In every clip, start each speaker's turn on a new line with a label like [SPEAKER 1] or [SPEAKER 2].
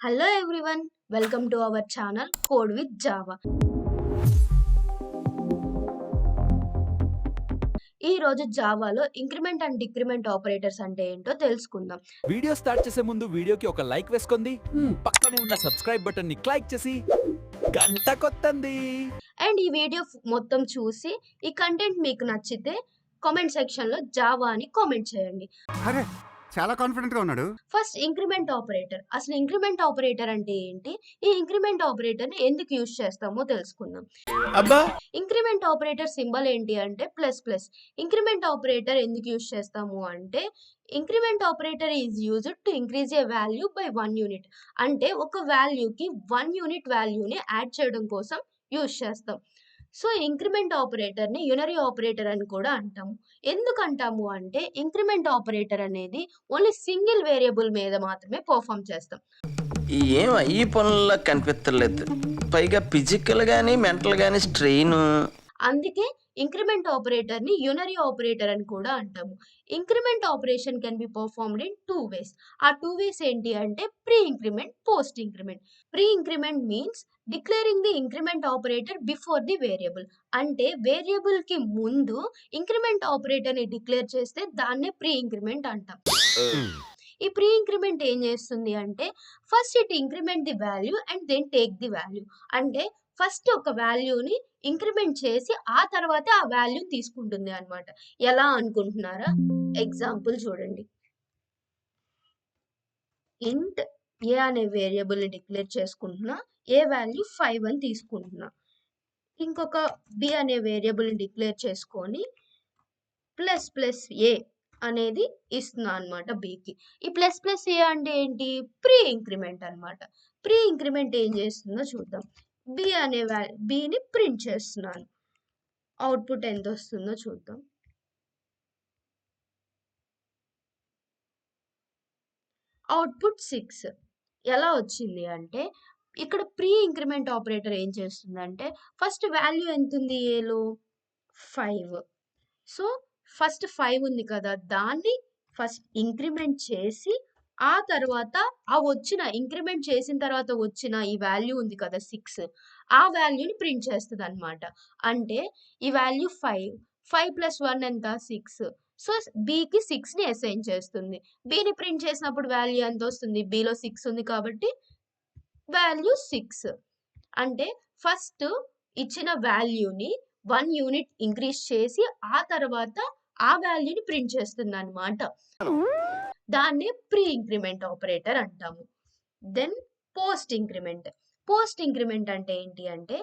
[SPEAKER 1] Hello everyone, welcome to our channel Code with Java. ఈ రోజు జావాలో increment and decrement operators అంటే ఏంటో తెలుసుకుందాం.
[SPEAKER 2] వీడియో స్టార్ట్ చేసే ముందు వీడియోకి ఒక లైక్ వేసుకోండి. పక్కనే ఉన్న సబ్స్క్రైబ్ బటన్ ని క్లిక్ చేసి గంట కొట్టండి.
[SPEAKER 1] అండ్ ఈ వీడియో మొత్తం చూసి ఈ కంటెంట్ మీకు నచ్చితే కామెంట్ సెక్షన్ లో జావా అని కామెంట్ చేయండి.
[SPEAKER 3] అరే చాలా కాన్ఫిడెంట్ గా ఉన్నాడు.
[SPEAKER 1] First increment operator. అసలు ఇంక్రిమెంట్ ఆపరేటర్ అంటే ఏంటి? ఈ ఇంక్రిమెంట్ ఆపరేటర్ ని ఎందుకు యూజ్ చేస్తామో తెలుసుకుందాం.
[SPEAKER 2] అబ్బా
[SPEAKER 1] ఇంక్రిమెంట్ ఆపరేటర్ సింబల్ ఏంటి అంటే ప్లస్ ప్లస్. ఇంక్రిమెంట్ ఆపరేటర్ ఎందుకు యూజ్ చేస్తాము అంటే increment operator is used to increase A value by 1 unit. అంటే ఒక వాల్యూకి 1 యూనిట్ వాల్యూని యాడ్ చేయడం కోసం యూజ్ చేస్తాం. సో ఇంక్రిమెంట్ ఆపరేటర్ ని యూనరీ ఆపరేటర్ అని కూడా అంటాము. ఎందుకు అంటాము అంటే ఇంక్రిమెంట్ ఆపరేటర్ అనేది ఓన్లీ సింగిల్ వేరియబుల్ మీద మాత్రమే పర్ఫామ్ చేస్తాం.
[SPEAKER 4] ఏం ఈ పనుల్లో కనిపించలేదు. పైగా ఫిజికల్ గానీ మెంటల్ గానీ స్ట్రెయిన్.
[SPEAKER 1] అందుకే ఇంక్రిమెంట్ ఆపరేటర్ ని యూనరీ ఆపరేటర్ అని కూడా అంటాము. Increment operation can be performed in 2 వేస్. ఆ 2 వేస్ ఏంటి అంటే pre increment, post increment. Pre increment means declaring the increment operator before the variable. అంటే వేరియబుల్ కి ముందు ఇంక్రిమెంట్ ఆపరేటర్ ని డిక్లేర్ చేస్తే దాన్నే ప్రీ ఇంక్రిమెంట్ అంటాం. ఈ ప్రీ ఇంక్రిమెంట్ ఏం చేస్తుంది అంటే first it increment the value and then take the value. అంటే ఫస్ట్ ఒక వాల్యూని ఇంక్రిమెంట్ చేసి ఆ తర్వాత ఆ వాల్యూ తీసుకుంటుంది అన్నమాట. ఎలా అనుకుంటున్నారా? ఎగ్జాంపుల్ చూడండి. ఇంట్ ఏ అనే వేరియబుల్ డిక్లేర్ చేసుకుంటున్నా, ఏ వాల్యూ 5 అని తీసుకుంటున్నా. ఇంకొక బి అనే వేరియబుల్ డిక్లేర్ చేసుకొని ప్లస్ ప్లస్ ఏ అనేది ఇస్తున్నా అనమాట బికి. ఈ ప్లస్ ప్లస్ ఏ అంటే ఏంటి? ప్రీ ఇంక్రిమెంట్ అనమాట. ప్రీ ఇంక్రిమెంట్ ఏం చేస్తుందో చూద్దాం. బి అనే బిని ప్రింట్ చేస్తున్నాను. అవుట్పుట్ ఎంత వస్తుందో చూద్దాం. అవుట్పుట్ 6. ఎలా వచ్చింది అంటే ఇక్కడ ప్రీ ఇంక్రిమెంట్ ఆపరేటర్ ఏం చేస్తుందంటే ఫస్ట్ వాల్యూ ఎంత ఉంది ఏలో? 5. సో ఫస్ట్ 5 ఉంది కదా, దాన్ని ఫస్ట్ ఇంక్రిమెంట్ చేసి ఆ తర్వాత ఆ వచ్చిన ఇంక్రిమెంట్ చేసిన తర్వాత వచ్చిన ఈ వాల్యూ ఉంది కదా 6, ఆ వాల్యూని ప్రింట్ చేస్తుంది అనమాట. అంటే ఈ వాల్యూ 5, 5 + 1 ఎంత? 6. సో బికి 6ని అసైన్ చేస్తుంది. బిని ప్రింట్ చేసినప్పుడు వాల్యూ ఎంత వస్తుంది? బిలో 6 ఉంది కాబట్టి వాల్యూ 6. అంటే ఫస్ట్ ఇచ్చిన వాల్యూని 1 యూనిట్ ఇంక్రీజ్ చేసి ఆ తర్వాత ఆ వాల్యూని ప్రింట్ చేస్తుంది అనమాట. దాన్నే ప్రీ ఇంక్రిమెంట్ ఆపరేటర్ అంటాము. Then post increment. Post increment అంటే ఏంటి అంటే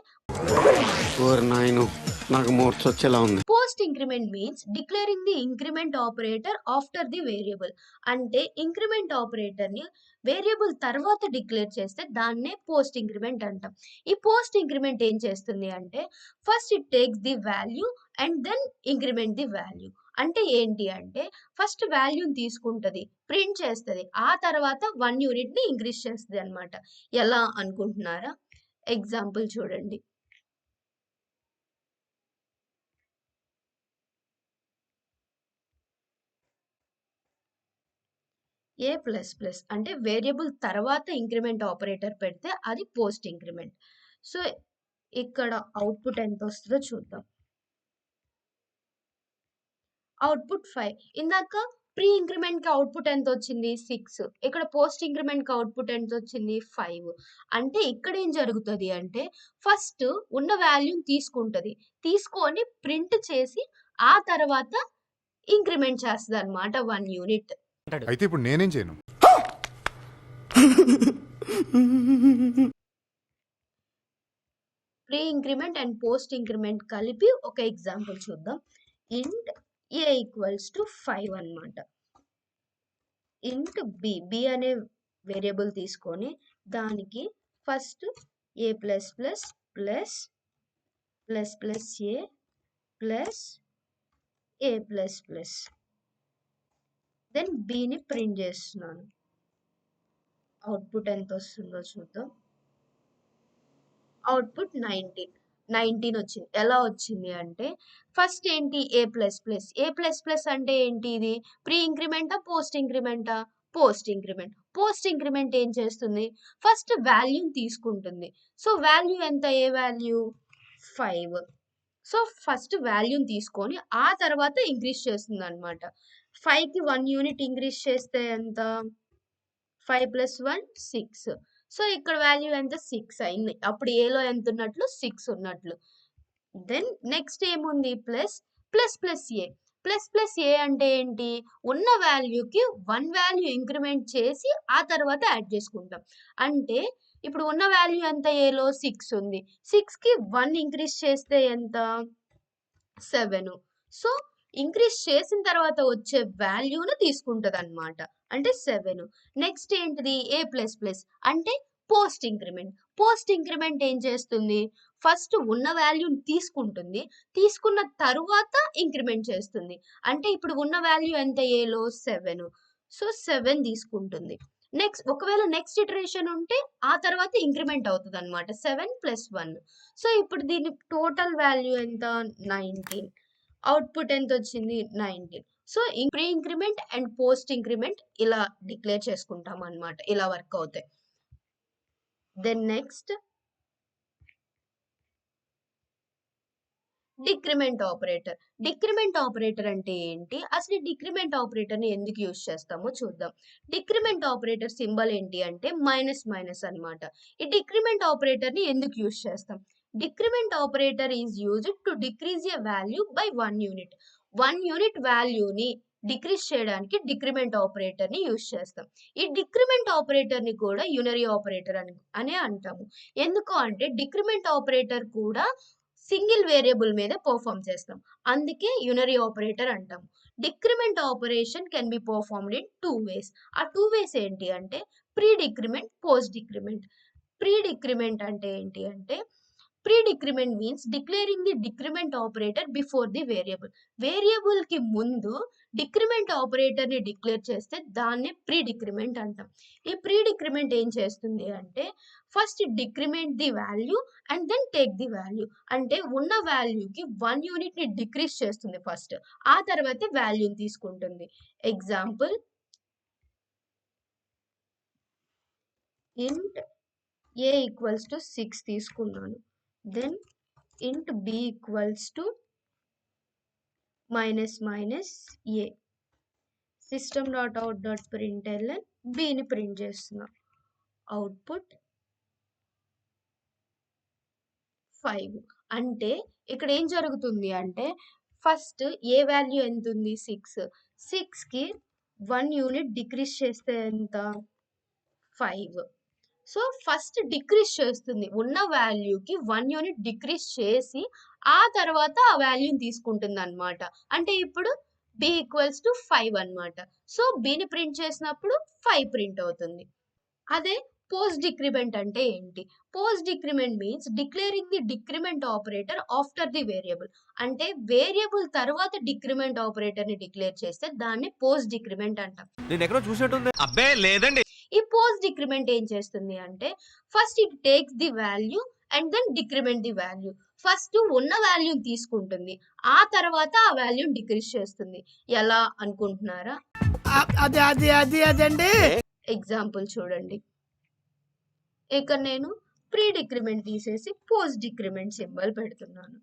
[SPEAKER 3] నాకు మూర్చొచ్చేలా ఉంది.
[SPEAKER 1] Post increment means declaring the increment operator after the variable. అంటే ఇంక్రిమెంట్ ఆపరేటర్ ని వేరియబుల్ తర్వాత డిక్లేర్ చేస్తే దాన్నే పోస్ట్ ఇంక్రిమెంట్ అంటాం. ఈ పోస్ట్ ఇంక్రిమెంట్ ఏం చేస్తుంది అంటే first it takes the value and then increment the value. అంటే ఏంటి అంటే ఫస్ట్ వాల్యూని తీసుకుంటది, ప్రింట్ చేస్తుంది, ఆ తర్వాత 1 యూనిట్ ని ఇంక్రీజ్ చేస్తుంది అనమాట. ఎలా అనుకుంటున్నారా? ఎగ్జాంపుల్ చూడండి. ఏ ప్లస్ ప్లస్ అంటే వేరియబుల్ తర్వాత ఇంక్రిమెంట్ ఆపరేటర్ పెడితే అది పోస్ట్ ఇంక్రిమెంట్. సో ఇక్కడ అవుట్పుట్ ఎంత వస్తుందో చూద్దాం. అవుట్పుట్ 5. ఇందాక ప్రీ ఇంక్రిమెంట్ కి అవుట్పుట్ ఎంత వచ్చింది? 6. ఇక్కడ పోస్ట్ ఇంక్రిమెంట్ కి అవుట్పుట్ ఎంత వచ్చింది? 5. అంటే ఇక్కడ ఏం జరుగుతుంది అంటే ఫస్ట్ ఉన్న వాల్యూని తీసుకుంటది, తీసుకొని ప్రింట్ చేసి ఆ తర్వాత ఇంక్రిమెంట్ చేస్తుంది అనమాట 1 యూనిట్.
[SPEAKER 3] అయితే ఇప్పుడు నేనేం చేయను?
[SPEAKER 1] Pre increment and post increment కలిపి ఒక ఎగ్జాంపుల్ చూద్దాం. ఇంట్ ఏ ఈక్వల్స్ టు 5 అన్నమాట. ఇంట్ బి అనే వేరియబుల్ తీసుకొని దానికి first a plus plus plus plus plus a plus a plus plus then బిని ప్రింట్ చేస్తున్నాను. అవుట్పుట్ ఎంత వస్తుందో చూద్దాం. అవుట్పుట్ 19 వచ్చింది. ఎలా వచ్చింది అంటే ఫస్ట్ ఏంటి? A plus plus. A plus plus అంటే ఏంటి? ఇది ప్రీ ఇంక్రిమెంటా పోస్ట్ ఇంక్రిమెంటా? Post increment. పోస్ట్ ఇంక్రిమెంట్ ఏం చేస్తుంది? ఫస్ట్ వాల్యూని తీసుకుంటుంది. సో వాల్యూ ఎంత? ఏ వాల్యూ? 5. సో ఫస్ట్ వాల్యూని తీసుకొని ఆ తర్వాత ఇంక్రీజ్ చేస్తుందన్నమాట. 5కి 1 యూనిట్ ఇంక్రీజ్ చేస్తే ఎంత? 5 + 1 6. సో ఇక్కడ వాల్యూ ఎంత? 6 అయింది. అప్పుడు ఏలో ఎంత ఉన్నట్లు? 6 ఉన్నట్లు. దెన్ నెక్స్ట్ ఏముంది? Plus a. ప్లస్ ఏ అంటే ఏంటి? ఉన్న వాల్యూకి 1 వాల్యూ ఇంక్రిమెంట్ చేసి ఆ తర్వాత యాడ్ చేసుకుంటాం. అంటే ఇప్పుడు ఉన్న వాల్యూ ఎంత? ఏలో 6 ఉంది. 6కి 1 ఇంక్రీజ్ చేస్తే ఎంత? 7. సో ఇంక్రీజ్ చేసిన తర్వాత వచ్చే వాల్యూను తీసుకుంటుంది అనమాట. అంటే 7. నెక్స్ట్ ఏంటిది? ఏ ప్లస్ ప్లస్ అంటే పోస్ట్ ఇంక్రిమెంట్. పోస్ట్ ఇంక్రిమెంట్ ఏం చేస్తుంది? ఫస్ట్ ఉన్న వాల్యూని తీసుకుంటుంది. తీసుకున్న తరువాత ఇంక్రిమెంట్ చేస్తుంది. అంటే ఇప్పుడు ఉన్న వాల్యూ ఎంత? ఏలో 7. సో 7 తీసుకుంటుంది. నెక్స్ట్ ఒకవేళ నెక్స్ట్ ఇటరేషన్ ఉంటే ఆ తర్వాత ఇంక్రిమెంట్ అవుతుంది అనమాట. 7 + 1. సో ఇప్పుడు దీని టోటల్ వాల్యూ ఎంత? 19. అవుట్పుట్ ఎంత వచ్చింది? 19. So pre increment and post increment ఇలా డిక్లేర్ చేసుకుంటాం అనమాట. ఇలా వర్క్ అవుతాయి. Then next decrement operator. Decrement operator అంటే ఏంటి? అసలు డిక్రిమెంట్ ఆపరేటర్ని ఎందుకు యూజ్ చేస్తామో చూద్దాం. డిక్రిమెంట్ ఆపరేటర్ సింబల్ ఏంటి అంటే మైనస్ అన్నమాట. ఈ డిక్రిమెంట్ ఆపరేటర్ని ఎందుకు యూజ్ చేస్తాం? Decrement operator is used to decrease a value by 1 unit. 1 unit వాల్యూని డిక్రీజ్ చేయడానికి డిక్రిమెంట్ ఆపరేటర్ని యూజ్ చేస్తాం. ఈ డిక్రిమెంట్ ఆపరేటర్ని కూడా యూనరీ ఆపరేటర్ అనే అంటాము. ఎందుకు అంటే డిక్రిమెంట్ ఆపరేటర్ కూడా సింగిల్ వేరియబుల్ మీద పర్ఫామ్ చేస్తాం. అందుకే యూనరీ ఆపరేటర్ అంటాం. Decrement operation can be performed in 2 ways. ఆ 2 ways ఏంటి అంటే pre decrement, post decrement. Pre decrement అంటే ఏంటి అంటే pre decrement means declaring the decrement operator before the variable. Variable కి ముందు డిక్రిమెంట్ ఆపరేటర్ ని డిక్లేర్ చేస్తే దాన్ని ప్రీ డిక్రిమెంట్ అంటాం. ఈ ప్రీ డిక్రిమెంట్ ఏం చేస్తుంది అంటే first decrement the value and then take the value. అంటే ఉన్న వాల్యూకి 1 యూనిట్ ని డిక్రీజ్ చేస్తుంది ఫస్ట్, ఆ తర్వాత వాల్యూని తీసుకుంటుంది. Example int a equals to 6 తీసుకున్నాను. Then int b equals to -a. system.out.println bని ప్రింట్ చేస్తున్నా. అవుట్పుట్ 5. అంటే ఇక్కడ ఏం జరుగుతుంది అంటే ఫస్ట్ ఏ వాల్యూ ఎంత ఉంది? 6. 6కి 1 యూనిట్ డిక్రీజ్ చేస్తే ఎంత? 5. సో ఫస్ట్ డిక్రీజ్ చేస్తుంది. ఉన్న వాల్యూకి 1 యూనిట్ డిక్రీజ్ చేసి ఆ తర్వాత ఆ వాల్యూని తీసుకుంటుంది అనమాట. అంటే ఇప్పుడు b ఈక్వల్స్ టు 5 అనమాట. సో bని ప్రింట్ చేసినప్పుడు 5 ప్రింట్ అవుతుంది. అదే పోస్ట్ డిక్రిమెంట్ అంటే ఏంటి? Post decrement means declaring the decrement operator after the variable. అంటే వేరియబుల్ తర్వాత డిక్రిమెంట్ ఆపరేటర్ ని డిక్లేర్ చేస్తే దాన్ని పోస్ట్ డిక్రిమెంట్ అంటాం.
[SPEAKER 2] నేను ఎక్కడో చూసినట్టుంది.
[SPEAKER 5] అబ్బే లేదండి.
[SPEAKER 1] ఈ పోస్ట్ డిక్రిమెంట్ ఏం చేస్తుంది అంటే first it takes the value and then decrement the value. First ఉన్న వాల్యూని తీసుకుంటుంది, ఆ తర్వాత ఆ వాల్యూని డిక్రీజ్ చేస్తుంది. ఎలా అనుకుంటున్నారా?
[SPEAKER 5] అదండి.
[SPEAKER 1] ఎగ్జాంపుల్ చూడండి. ఇక్కడ నేను ప్రీ డిక్రిమెంట్ తీసేసి పోస్ట్ డిక్రిమెంట్ సింబల్ పెడుతున్నాను.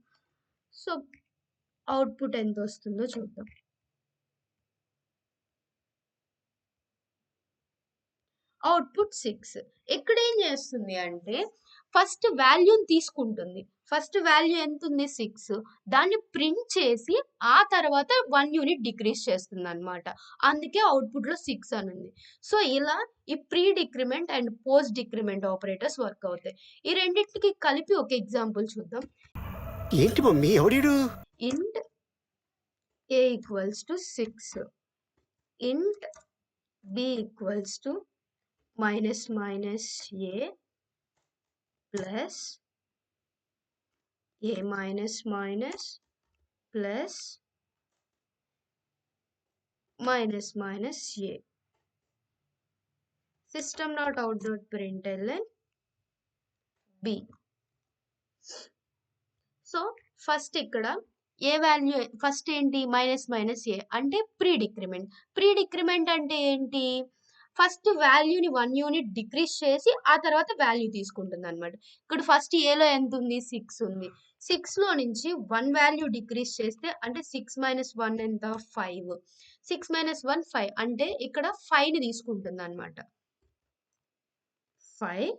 [SPEAKER 1] సో అవుట్పుట్ ఎంత వస్తుందో చూద్దాం. అవుట్పుట్ 6. ఇక్కడ ఏం చేస్తుంది అంటే ఫస్ట్ వాల్యూని తీసుకుంటుంది. ఫస్ట్ వాల్యూ ఎంత ఉంది? 6. దాన్ని ప్రింట్ చేసి ఆ తర్వాత 1 యూనిట్ డిక్రీజ్ చేస్తుంది అనమాట. అందుకే అవుట్పుట్ లో 6 అని ఉంది. సో ఇలా ఈ pre decrement and post decrement operators work అవుతాయి. ఈ రెండింటికి కలిపి ఒక ఎగ్జాంపుల్ చూద్దాం.
[SPEAKER 3] ఏంటి మమ్మీ ఎవడీడు?
[SPEAKER 1] int a equals to 6. int b equals to -a plus a plus -a. system.out.println b. So first ఇక్కడ ఏ వాల్యూ ఫస్ట్ ఏంటి? -a అంటే ప్రీ డిక్రిమెంట్. ప్రీ డిక్రిమెంట్ అంటే ఏంటి? ఫస్ట్ వాల్యూని 1 యూనిట్ డిక్రీజ్ చేసి ఆ తర్వాత వాల్యూ తీసుకుంటుందన్నమాట. ఇక్కడ ఫస్ట్ ఏలో ఎంతుంది? 6 ఉంది. 6లో నుంచి 1 వాల్యూ డిక్రీజ్ చేస్తే అంటే 6 - 1 ఎంత? 5. 6 - 1 5 అంటే ఇక్కడ 5ని తీసుకుంటుందన్నమాట. 5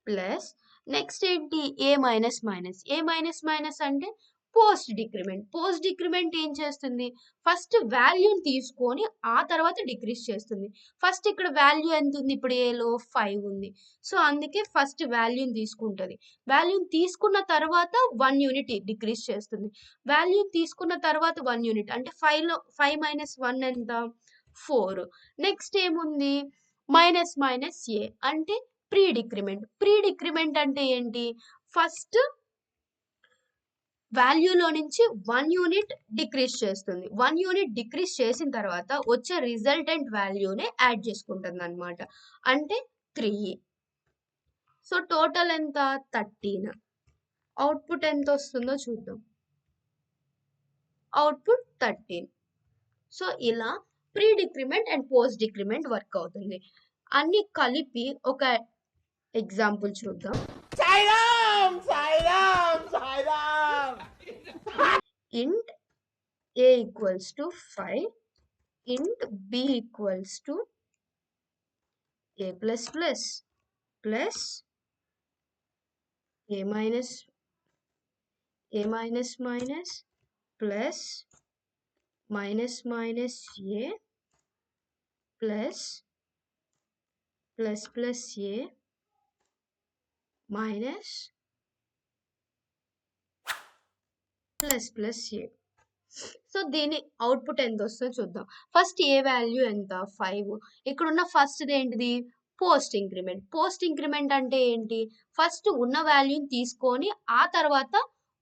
[SPEAKER 1] ప్లస్ నెక్స్ట్ ఏంటి? ఏ మైనస్ మైనస్. ఏ మైనస్ మైనస్ అంటే పోస్ట్ డిక్రిమెంట్. పోస్ట్ డిక్రిమెంట్ ఏం చేస్తుంది? ఫస్ట్ వాల్యూని తీసుకొని ఆ తర్వాత డిక్రీజ్ చేస్తుంది. ఫస్ట్ ఇక్కడ వాల్యూ ఎంత ఉంది? ఇప్పుడు ఏలో 5 ఉంది. సో అందుకే ఫస్ట్ వాల్యూని తీసుకుంటుంది. వాల్యూని తీసుకున్న తర్వాత 1 యూనిట్ డిక్రీజ్ చేస్తుంది. వాల్యూ తీసుకున్న తర్వాత 1 యూనిట్ అంటే 5 - 1 ఎంత? 4. నెక్స్ట్ ఏముంది? మైనస్ మైనస్ ఏ అంటే ప్రీ డిక్రిమెంట్. ప్రీ డిక్రిమెంట్ అంటే ఏంటి? ఫస్ట్ వాల్యూలో నుంచి 1 యూనిట్ డిక్రీజ్ చేస్తుంది. 1 యూనిట్ డిక్రీజ్ చేసిన తర్వాత వచ్చే రిజల్టెంట్ వాల్యూనే యాడ్ చేసుకుంటుంది అనమాట. అంటే 3. సో టోటల్ ఎంత? 13. అవుట్పుట్ ఎంత వస్తుందో చూద్దాం. అవుట్పుట్ 13. సో ఇలా pre decrement and post decrement work అవుతుంది. అన్ని కలిపి ఒక ఎగ్జాంపుల్ చూద్దాం. int a equals to 5, int b equals to a plus plus plus a minus minus plus minus minus a plus plus a minus plus A. So దీని output ఎంత వస్తుందో చూద్దాం. First ఏ value ఎంత? 5. ఇక్కడున్న ఫస్ట్ది ఏంటిది? Post increment. పోస్ట్ ఇంక్రిమెంట్ అంటే ఏంటి? ఫస్ట్ ఉన్న వాల్యూని తీసుకొని ఆ తర్వాత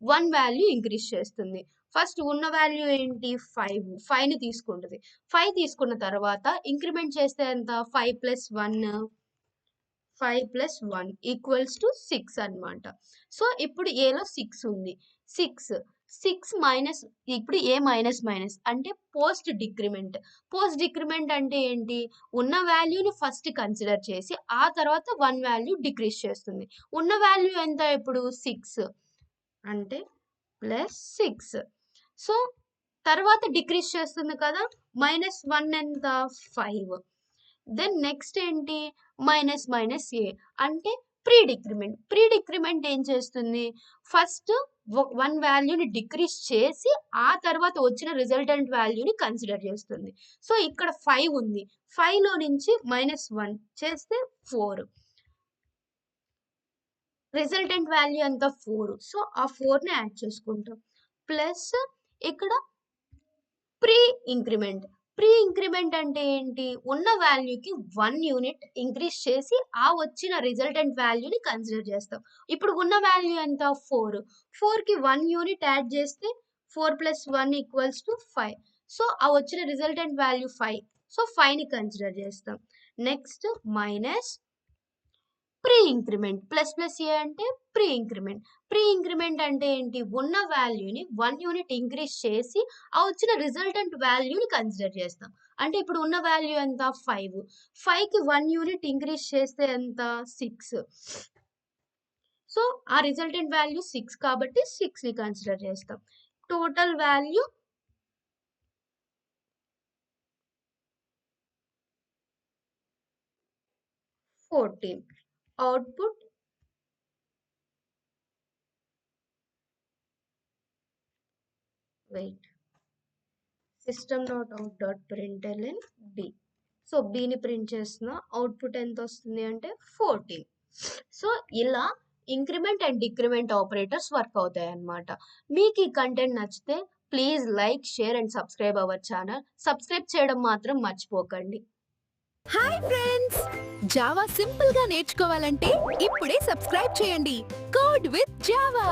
[SPEAKER 1] 1 వాల్యూ ఇంక్రీజ్ చేస్తుంది. ఫస్ట్ ఉన్న వాల్యూ ఏంటి? 5. 5ని తీసుకుంటుంది. 5 తీసుకున్న తర్వాత ఇంక్రిమెంట్ చేస్తే ఎంత? 5 + 1 ఈక్వల్స్ టు 6 అన్నమాట. సో ఇప్పుడు ఏలో 6 ఉంది. 6 మైనస్ ఇప్పుడు ఏ మైనస్ మైనస్ అంటే పోస్ట్ డిక్రిమెంట్. పోస్ట్ డిక్రిమెంట్ అంటే ఏంటి? ఉన్న వాల్యూని ఫస్ట్ కన్సిడర్ చేసి ఆ తర్వాత 1 వాల్యూ డిక్రీజ్ చేస్తుంది. ఉన్న వాల్యూ ఎంత ఇప్పుడు? 6 అంటే +6. సో తర్వాత డిక్రీజ్ చేస్తుంది కదా. -1 ఎంత? 5. దెన్ నెక్స్ట్ ఏంటి? మైనస్ మైనస్ ఏ అంటే ప్రీ డిక్రిమెంట్. ప్రీ డిక్రిమెంట్ ఏం చేస్తుంది? ఫస్ట్ 1 వాల్యూని డిక్రీజ్ చేసి ఆ తర్వాత వచ్చిన రిజల్టెంట్ వాల్యూని కన్సిడర్ చేస్తుంది. సో ఇక్కడ 5 ఉంది. 5లో నుంచి -1 చేస్తే 4. రిజల్టెంట్ వాల్యూ ఎంత? 4. సో ఆ 4ని యాడ్ చేసుకుంటాం. ప్లస్ ఇక్కడ ప్రీ ఇంక్రిమెంట్. ప్రీ ఇంక్రిమెంట్ అంటే ఏంటి? ఉన్న వాల్యూకి 1 యూనిట్ ఇంక్రీజ్ చేసి ఆ వచ్చిన రిజల్టెంట్ వాల్యూని కన్సిడర్ చేస్తాం. ఇప్పుడు ఉన్న వాల్యూ ఎంత? 4. 4కి 1 యూనిట్ యాడ్ చేస్తే 4 + 1 = 5. సో ఆ వచ్చిన రిజల్టెంట్ వాల్యూ 5. సో 5ని కన్సిడర్ చేస్తాం. Next minus pre increment. Plus a అంటే ప్రీ ఇంక్రిమెంట్. ప్రీ ఇంక్రిమెంట్ అంటే ఏంటి? ఉన్న వాల్యూని 1 యూనిట్ ఇంక్రీజ్ చేసి ఆ వచ్చిన రిజల్టెంట్ వాల్యూని కన్సిడర్ చేస్తాం. అంటే ఇప్పుడు ఉన్న వాల్యూ ఎంత? 5. 5కి 1 యూనిట్ ఇంక్రీజ్ చేస్తే ఎంత? 6. సో ఆ రిజల్టెంట్ వాల్యూ 6 కాబట్టి 6ని కన్సిడర్ చేస్తాం. Total value 14. Output system.out.println b. So bని ప్రింట్ చేస్తున్న అవుట్పుట్ ఎంత వస్తుంది అంటే 14. సో ఇలా increment and decrement operators work అవుతాయి అన్నమాట. మీకు ఈ కంటెంట్ నచ్చితే please like, share and subscribe our channel. Subscribe చేయడం మాత్రం మర్చిపోకండి.
[SPEAKER 5] హాయ్ ఫ్రెండ్స్, జావా సింపుల్ గా నేర్చుకోవాలంటే ఇప్పుడే సబ్స్క్రైబ్ చేయండి. Code with Java.